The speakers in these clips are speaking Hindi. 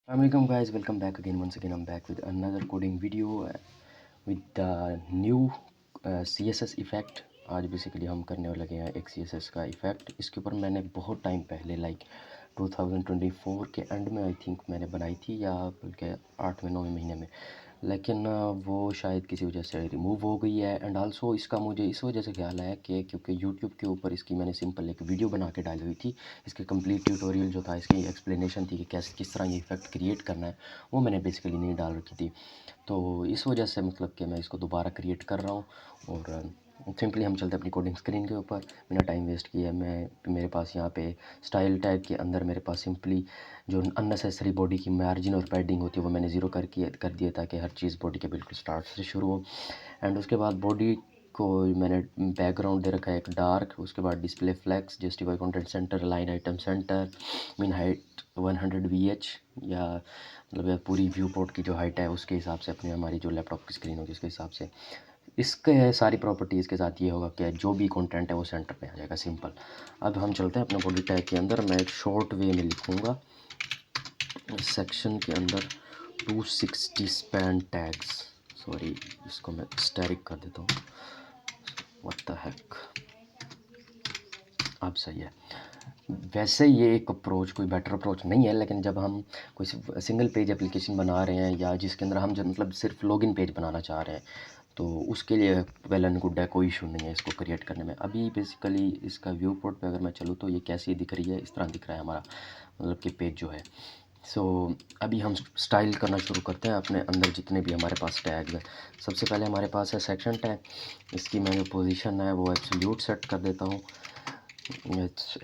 Assalamualaikum guys, welcome back again. Once again, I'm back with another coding video with the new CSS effect. आज बेसिकली हम करने लगे हैं एक CSS का इफ़ेक्ट। इसके ऊपर मैंने बहुत टाइम पहले 2024 के एंड में आई थिंक मैंने बनाई थी, या बल्कि 8वें 9वें महीने में, लेकिन वो शायद किसी वजह से रिमूव हो गई है। एंड आल्सो इसका मुझे इस वजह से ख्याल है कि क्योंकि यूट्यूब के ऊपर इसकी मैंने सिंपल एक वीडियो बना के डाली हुई थी। इसके कंप्लीट ट्यूटोरियल जो था, इसकी एक्सप्लेनेशन थी कि कैसे किस तरह ये इफ़ेक्ट क्रिएट करना है, वो मैंने बेसिकली नहीं डाल रखी थी। तो इस वजह से मतलब कि मैं इसको दोबारा क्रिएट कर रहा हूँ। और सिंपली हम चलते हैं अपनी कोडिंग स्क्रीन के ऊपर बिना टाइम वेस्ट किए। मेरे पास यहाँ पे स्टाइल टैग के अंदर मेरे पास सिंपली जो अननेसेसरी बॉडी की मार्जिन और पैडिंग होती है वो मैंने ज़ीरो कर दिया, ताकि हर चीज़ बॉडी के बिल्कुल स्टार्ट से शुरू हो। एंड उसके बाद बॉडी को मैंने बैकग्राउंड दे रखा है एक डार्क। उसके बाद display flex, justify content center, line item center, min height 100 VH, या मतलब पूरी व्यू पोर्ट की जो हाइट है उसके हिसाब से, अपनी हमारी जो लैपटॉप की स्क्रीन होगी उसके हिसाब से। इसके सारी प्रॉपर्टीज़ के साथ ये होगा कि जो भी कंटेंट है वो सेंटर पे आ जाएगा, सिंपल। अब हम चलते हैं अपने बॉडी टैग के अंदर। मैं एक शॉर्ट वे में लिखूँगा सेक्शन के अंदर 260 स्पैन टैग्स। सॉरी, इसको मैं स्टैरिक कर देता हूँ। What the heck. अब सही है। वैसे ये एक अप्रोच कोई बेटर अप्रोच नहीं है, लेकिन जब हम कोई सिंगल पेज एप्लीकेशन बना रहे हैं, या जिसके अंदर हम मतलब सिर्फ लॉगिन पेज बनाना चाह रहे हैं, तो उसके लिए वेल एंड गुड है, कोई इशू नहीं है इसको क्रिएट करने में। अभी बेसिकली इसका व्यू पोर्ट पे अगर मैं चलूँ तो ये कैसी दिख रही है, इस तरह दिख रहा है हमारा मतलब कि पेज जो है। सो अभी हम स्टाइल करना शुरू करते हैं अपने अंदर जितने भी हमारे पास टैग है। सबसे पहले हमारे पास है सेक्शन टैग। इसकी मैं जो पोजीशन है वो एब्सोल्यूट सेट कर देता हूँ।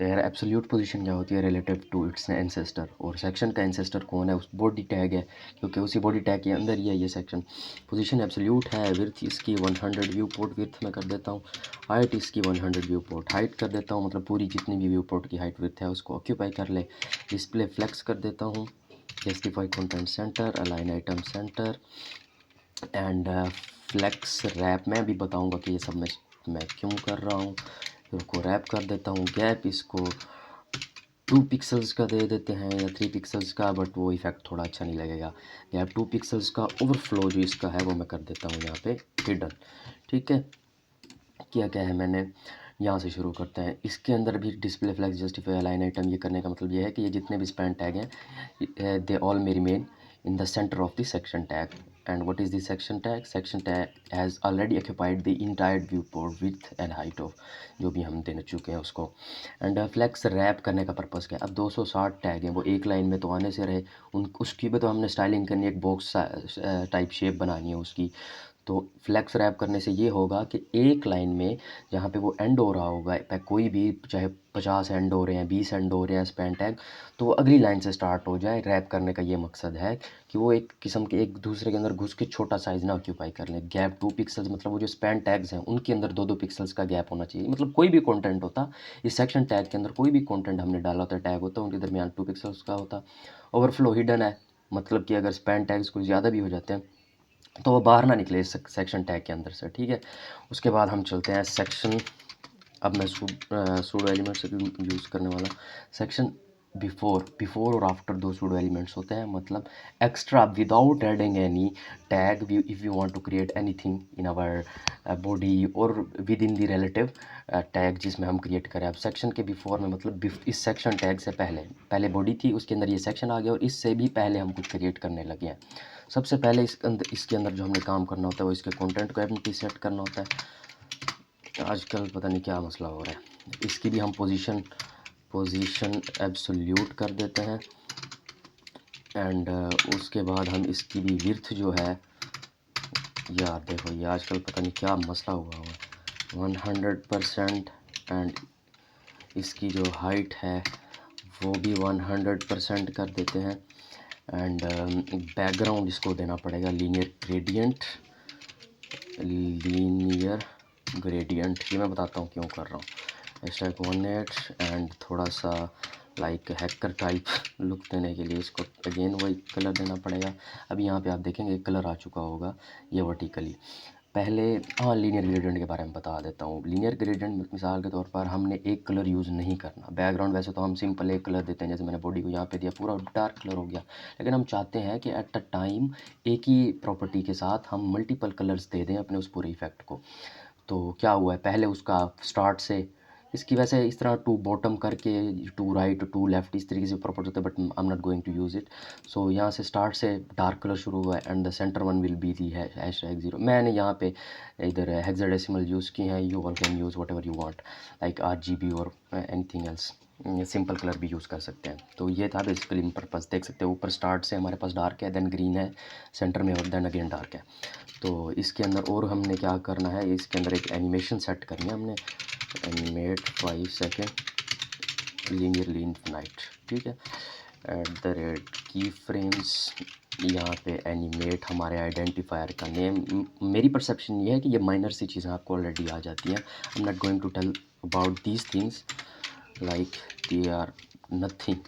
एब्सोल्यूट पोजीशन क्या होती है, रिलेटिव टू इट्स एंसेस्टर। और सेक्शन का एंसेस्टर कौन है, उस बॉडी टैग है, क्योंकि उसी बॉडी टैग के अंदर ही है ये सेक्शन। पोजीशन एब्सोल्यूट है। विड्थ इसकी 100 व्यू पोर्ट विड्थ में कर देता हूँ। हाइट इसकी 100 व्यू पोर्ट हाइट कर देता हूँ, मतलब पूरी जितनी भी व्यू पोर्ट की हाइट विड्थ है उसको ऑक्यूपाई कर ले। डिस्प्ले फ्लेक्स कर देता हूँ। Justify content center, align item center, and flex wrap. मैं भी बताऊँगा कि ये सब मैं क्यों कर रहा हूँ। इसको रैप कर देता हूँ। गैप इसको 2 पिक्सल्स का दे देते हैं, या 3 पिक्सल्स का, बट वो इफ़ेक्ट थोड़ा अच्छा नहीं लगेगा। गैप 2 पिक्सल्स का। ओवरफ्लो जो इसका है वो मैं कर देता हूँ यहाँ पे हिडन। ठीक है, किया क्या है मैंने, यहाँ से शुरू करते हैं। इसके अंदर भी display flex, justify, align item, ये करने का मतलब ये है कि ये जितने भी स्पैन टैग हैं they all may remain in the center of the section tag. And what is the section tag? Section tag has already occupied the entire viewport width and height of जो भी हम देने चुके हैं उसको। एंड फ्लेक्स रैप करने का पर्पज़ क्या है, अब 260 टैग हैं, वो एक लाइन में तो आने से रहे, उसकी भी तो हमने स्टाइलिंग करनी है, एक बॉक्स टाइप शेप बनानी है उसकी। तो फ्लेक्स रैप करने से ये होगा कि एक लाइन में जहाँ पे वो एंड हो रहा होगा, कोई भी चाहे 50 एंड हो रहे हैं, 20 एंड हो रहे हैं स्पैन टैग, तो वो अगली लाइन से स्टार्ट हो जाए। रैप करने का ये मकसद है कि वो एक किस्म के एक दूसरे के अंदर घुस के छोटा साइज़ ना ऑक्यूपाई कर लें। गैप 2 पिक्सल्स, मतलब वो जो स्पैन टैग्स हैं उनके अंदर 2-2 पिक्सल्स का गैप होना चाहिए। मतलब कोई भी कंटेंट होता, इस सेक्शन टैग के अंदर कोई भी कंटेंट हमने डाला होता है, टैग होता है, उनके दरमियान 2 पिक्सल्स का होता। ओवरफ्लो हिडन है, मतलब कि अगर स्पैन टैग्स कुछ ज़्यादा भी हो जाते हैं तो वो बाहर ना निकले इस सेक्शन टैग के अंदर से। ठीक है, उसके बाद हम चलते हैं सेक्शन। अब मैं सूडो एलिमेंट्स यूज़ करने वाला। सेक्शन बिफोर और आफ्टर दो सूडो एलिमेंट्स होते हैं, मतलब extra without adding any tag, if you want to create anything in our body or within the relative tag जिसमें हम क्रिएट करें। अब सेक्शन के बिफोर में मतलब इस सेक्शन टैग से पहले बॉडी थी, उसके अंदर ये सेक्शन आ गया, और इससे भी पहले हम कुछ क्रिएट करने लगे हैं। सबसे पहले इसके अंदर जो हमने काम करना होता है वो इसके कंटेंट को एम्प्टी सेट करना होता है। आजकल पता नहीं क्या मसला हो रहा है। इसकी भी हम पोजीशन एब्सोल्यूट कर देते हैं। एंड उसके बाद हम इसकी भी विड्थ जो है, यार देखो ये आजकल पता नहीं क्या मसला हुआ है, 100%। एंड इसकी जो हाइट है वो भी 100% कर देते हैं। एंड बैकग्राउंड इसको देना पड़ेगा लीनियर ग्रेडियंट। ये मैं बताता हूँ क्यों कर रहा हूँ। #18 एंड थोड़ा सा लाइक हैकर टाइप लुक देने के लिए इसको अगेन वही कलर देना पड़ेगा। अभी यहाँ पे आप देखेंगे कलर आ चुका होगा ये वर्टिकली। पहले हाँ लीनियर ग्रेडियंट के बारे में बता देता हूँ। लीनियर ग्रेडियंट मिसाल के तौर पर हमने एक कलर यूज़ नहीं करना। बैकग्राउंड वैसे तो हम सिंपल एक कलर देते हैं, जैसे मैंने बॉडी को यहाँ पे दिया पूरा डार्क कलर हो गया, लेकिन हम चाहते हैं कि एट द टाइम एक ही प्रॉपर्टी के साथ हम मल्टीपल कलर्स दे दें अपने उस पूरे इफेक्ट को। तो क्या हुआ है, पहले उसका स्टार्ट से इसकी वैसे इस तरह टू बॉटम करके टू राइट टू लेफ्ट इस तरीके से प्रॉपर्टी होता है, but I am not going to use it. So यहाँ से स्टार्ट से डार्क कलर शुरू हुआ है and the centre one will be the hashtag 0। मैंने यहाँ पे इधर हेक्साडेसिमल यूज़ की हैं, you all can use whatever you want like RGB or anything else, simple colour भी यूज़ कर सकते हैं। तो ये था बेसिकली पर्पस। देख सकते हैं ऊपर स्टार्ट से हमारे पास डार्क है, देन ग्रीन है सेंटर में और देन अगेन डार्क है। तो इसके अंदर और हमने क्या करना है, इसके अंदर एक एनिमेशन सेट करनी है हमने, एनिमेट 5 सेकेंड लीनियरली इनफिनाइट, ठीक है। एट द रेट की फ्रेम्स, यहाँ पे एनिमेट हमारे आइडेंटिफायर का नेम। मेरी परसेप्शन ये है कि ये माइनर सी चीज़ें आपको ऑलरेडी आ जाती हैं। I am not going to tell about these things like they are nothing.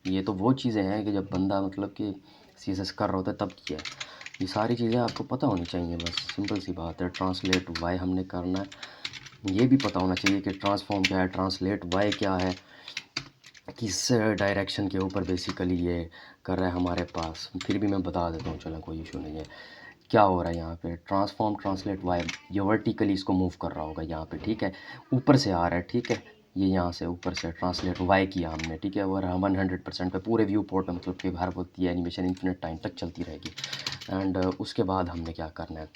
ये तो वो चीज़ें हैं कि जब बंदा मतलब कि CSS कर रहा होता है तब किया है। ये सारी चीज़ें आपको पता होनी चाहिए, बस सिंपल सी बात है। ट्रांसलेट वाई हमने करना है, ये भी पता होना चाहिए कि ट्रांसफॉर्म क्या है, ट्रांसलेट वाई क्या है, किस डायरेक्शन के ऊपर बेसिकली ये कर रहा है हमारे पास। फिर भी मैं बता देता हूँ, चलो कोई इशू नहीं है। क्या हो रहा है यहाँ पे, ट्रांसफॉर्म ट्रांसलेट वाई, ये वर्टिकली इसको मूव कर रहा होगा यहाँ पे, ठीक है, ऊपर से आ रहा है, ठीक है, ये यहाँ से ऊपर से ट्रांसलेट वाई किया हमने, ठीक है। और 100% पे पूरे व्यू पोर्ट में मतलब कि हर वक्त ये एनिमेशन इन्फिनिट टाइम तक चलती रहेगी। एंड उसके बाद हमने क्या करना है,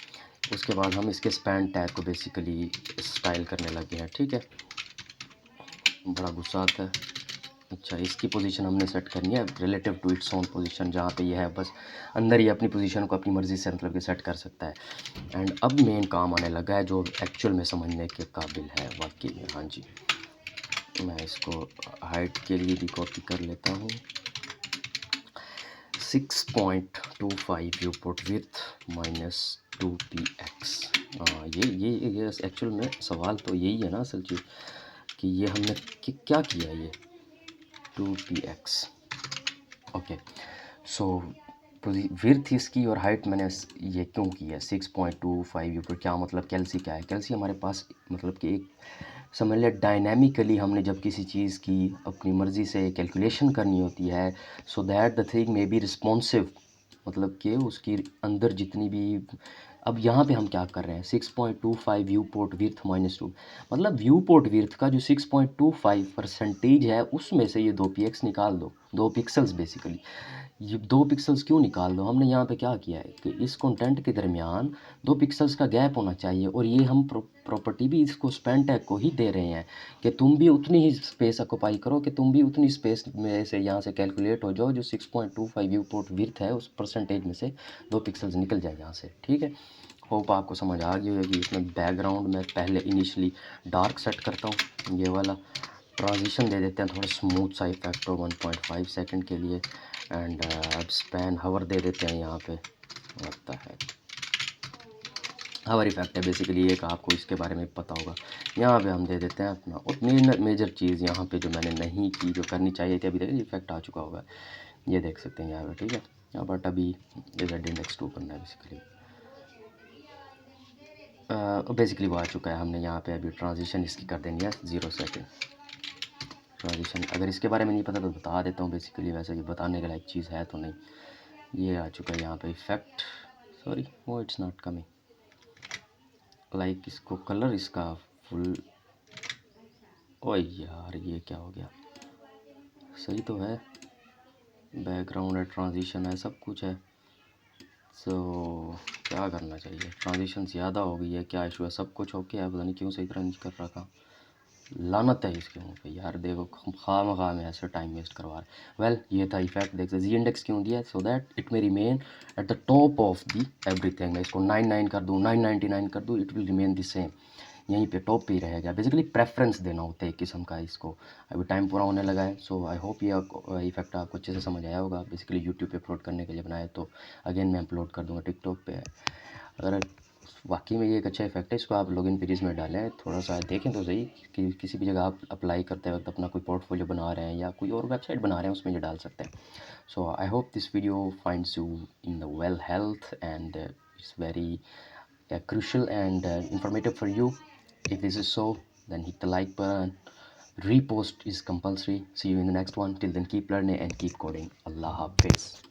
उसके बाद हम इसके स्पैन टैग को बेसिकली स्टाइल करने लगे हैं, ठीक है। बड़ा गुस्सा आता है। अच्छा, इसकी पोजीशन हमने सेट करनी है relative to its own position, जहाँ पे ये है बस अंदर ही अपनी पोजीशन को अपनी मर्ज़ी से मतलब कि सेट कर सकता है। एंड अब मेन काम आने लगा है जो एक्चुअल में समझने के काबिल है वाकई में। हाँ जी, मैं इसको हाइट के लिए भी कॉपी कर लेता हूँ। 6.25 व्यू पोर्ट विथ -2px। हाँ, ये एक्चुअल में सवाल तो यही है ना असल चीज़, कि ये हमने क्या किया, ये 2px। ओके, सो विर्थ इसकी और हाइट मैंने ये क्यों की है 6.25 ऊपर, क्या मतलब कैल्सी क्या है, कैल्सी हमारे पास मतलब कि एक समझ लिया डायनेमिकली हमने जब किसी चीज़ की अपनी मर्ज़ी से कैलकुलेशन करनी होती है, so that the thing may be responsive, मतलब कि उसकी अंदर जितनी भी। अब यहाँ पे हम क्या कर रहे हैं, 6.25 व्यू पोर्ट विर्थ -2, मतलब व्यू पोर्ट विर्थ का जो 6.25% है उसमें से ये 2px निकाल दो, 2 पिक्सल्स बेसिकली। ये 2 पिक्सल्स क्यों निकाल दो, हमने यहाँ पे क्या किया है कि इस कंटेंट के दरमियान 2 पिक्सल्स का गैप होना चाहिए, और ये हम प्रॉपर्टी भी इसको स्पैन टैग को ही दे रहे हैं कि तुम भी उतनी ही स्पेस ऑक्यूपाई करो, कि तुम भी उतनी स्पेस में से यहाँ से कैलकुलेट हो जाओ, जो 6.25 व्यू पोर्ट विड्थ है उस परसेंटेज में से 2 पिक्सल्स निकल जाए यहाँ से, ठीक है। होप आपको समझ आ गई होगी। इसमें बैकग्राउंड में पहले इनिशियली डार्क सेट करता हूँ, ये वाला ट्रांजिशन दे देते हैं थोड़ा स्मूथ सा इफेक्ट हो 1.5 सेकंड के लिए। एंड अब स्पैन हवर दे देते हैं यहाँ पे, लगता है हवर इफेक्ट है बेसिकली एक, आपको इसके बारे में पता होगा। यहाँ पे हम दे देते हैं अपना, और मेजर चीज़ यहाँ पे जो मैंने नहीं की, जो करनी चाहिए थी, अभी तक इफेक्ट आ चुका होगा, ये देख सकते हैं यहाँ पे, ठीक है। यहाँ बट अभी Z इंडेक्स 2 करना है बेसिकली वो आ चुका है। हमने यहाँ पे अभी ट्रांजिशन इसकी कर देनी है 0 सेकेंड ट्रांजिशन। अगर इसके बारे में नहीं पता तो बता देता हूँ, बेसिकली वैसे ये बताने के लायक चीज़ है तो नहीं। ये आ चुका है यहाँ पे इफेक्ट, सॉरी वो इट्स नॉट कमिंग लाइक, इसको कलर इसका फुल, ओए यार ये क्या हो गया, सही तो है, बैकग्राउंड है, ट्रांजिशन है, सब कुछ है। सो क्या करना चाहिए, ट्रांजिशन ज़्यादा हो गई है, क्या इशू है, सब कुछ ओके है, पता नहीं क्यों सही तरह नहीं कर रहा था, लानत है इसके मुँह पे यार। देखो खामखा में ऐसे टाइम वेस्ट करवा रहे। वेल ये था इफेक्ट, देख जी इंडेक्स क्यों दिया है, so that it may remain at the top of the everything. मैं इसको 999 कर दूँ, 999 कर दूँ, it will remain the same, यहीं पे टॉप पे ही रहेगा। बेसिकली प्रेफरेंस देना होता है एक किस्म का इसको। अभी टाइम पूरा होने लगा है, सो आई होप ये इफेक्ट आपको अच्छे से समझ आया होगा। बेसिकली यूट्यूब पे अपलोड करने के लिए बनाया, तो अगेन मैं अपलोड कर दूँगा टिकटॉक पे। अगर वाकई में ये एक अच्छा इफेक्ट है, इसको आप लॉगिन पेजेस में डालें, थोड़ा सा देखें तो सही कि किसी भी जगह आप अप्लाई करते वक्त अपना कोई पोर्टफोलियो बना रहे हैं या कोई और वेबसाइट बना रहे हैं, उसमें ये डाल सकते हैं। So I hope this video finds you in the well health and it's very crucial and informative for you. If this is so, then hit the like button. Repost is compulsory. See you in the next one. Till then, keep learning and keep coding. Allah Hafiz.